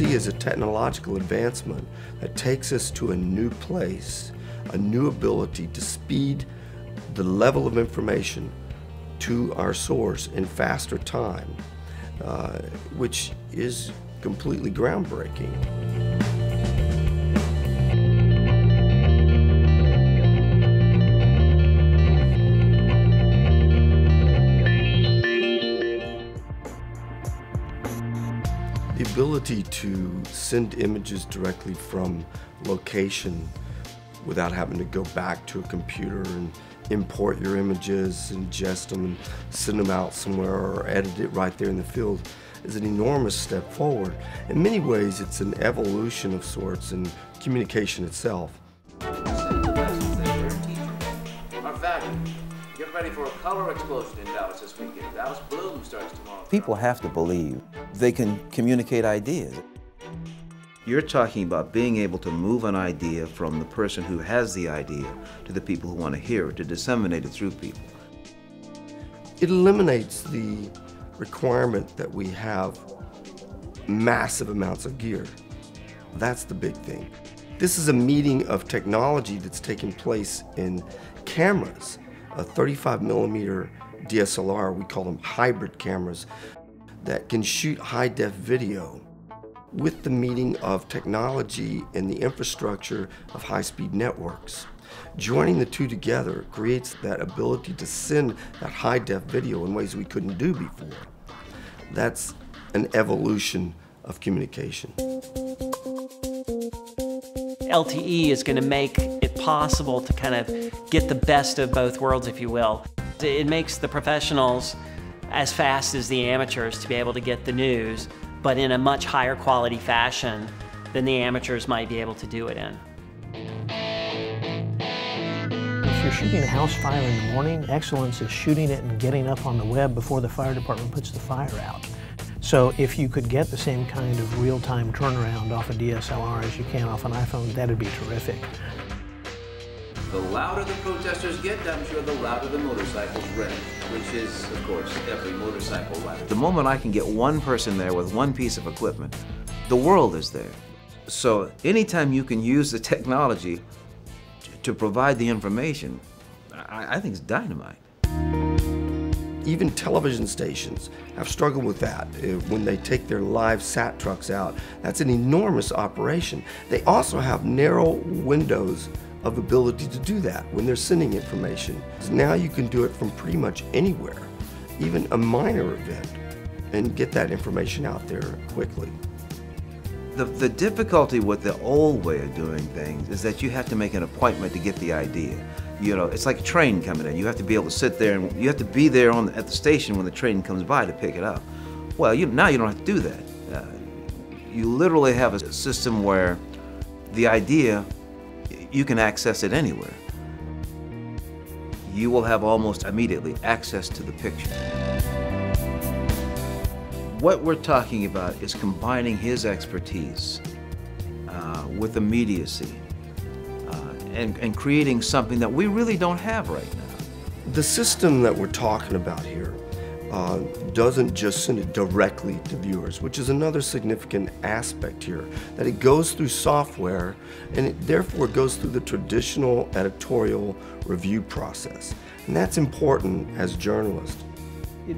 see as a technological advancement that takes us to a new place, a new ability to speed the level of information to our source in faster time, which is completely groundbreaking. The ability to send images directly from location without having to go back to a computer and import your images, ingest them, and send them out somewhere or edit it right there in the field is an enormous step forward. In many ways, it's an evolution of sorts in communication itself. Our value. Get ready for a color explosion in Dallas this weekend. Dallas Bloom starts tomorrow. People have to believe they can communicate ideas. You're talking about being able to move an idea from the person who has the idea to the people who want to hear it, to disseminate it through people. It eliminates the requirement that we have massive amounts of gear. That's the big thing. This is a meeting of technology that's taking place in cameras. A 35mm DSLR, we call them hybrid cameras, that can shoot high-def video with the meeting of technology and the infrastructure of high-speed networks. Joining the two together creates that ability to send that high-def video in ways we couldn't do before. That's an evolution of communication. LTE is going to make it possible to kind of get the best of both worlds, if you will. It makes the professionals as fast as the amateurs to be able to get the news, but in a much higher quality fashion than the amateurs might be able to do it in. If you're shooting a house fire in the morning, excellence is shooting it and getting up on the web before the fire department puts the fire out. So if you could get the same kind of real-time turnaround off a DSLR as you can off an iPhone, that'd be terrific. The louder the protesters get, I'm sure the louder the motorcycles rev, which is, of course, every motorcycle rider. The moment I can get one person there with one piece of equipment, the world is there. So anytime you can use the technology to provide the information, I think it's dynamite. Even television stations have struggled with that when they take their live sat trucks out. That's an enormous operation. They also have narrow windows of ability to do that when they're sending information. Now you can do it from pretty much anywhere, even a minor event, and get that information out there quickly. The difficulty with the old way of doing things is that you have to make an appointment to get the idea. You know, it's like a train coming in. You have to be able to sit there and you have to be there at the station when the train comes by to pick it up. Well, now you don't have to do that. You literally have a system where the idea, you can access it anywhere. You will have almost immediately access to the picture. What we're talking about is combining his expertise with immediacy and creating something that we really don't have right now. The system that we're talking about here doesn't just send it directly to viewers, which is another significant aspect here, that it goes through software and it therefore goes through the traditional editorial review process. And that's important as journalists.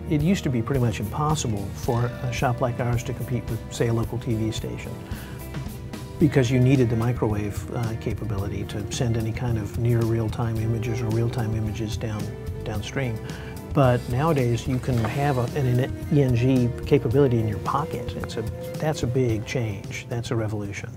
It used to be pretty much impossible for a shop like ours to compete with, say, a local TV station, because you needed the microwave capability to send any kind of near real-time images or real-time images downstream. But nowadays you can have an ENG capability in your pocket. That's a big change. That's a revolution.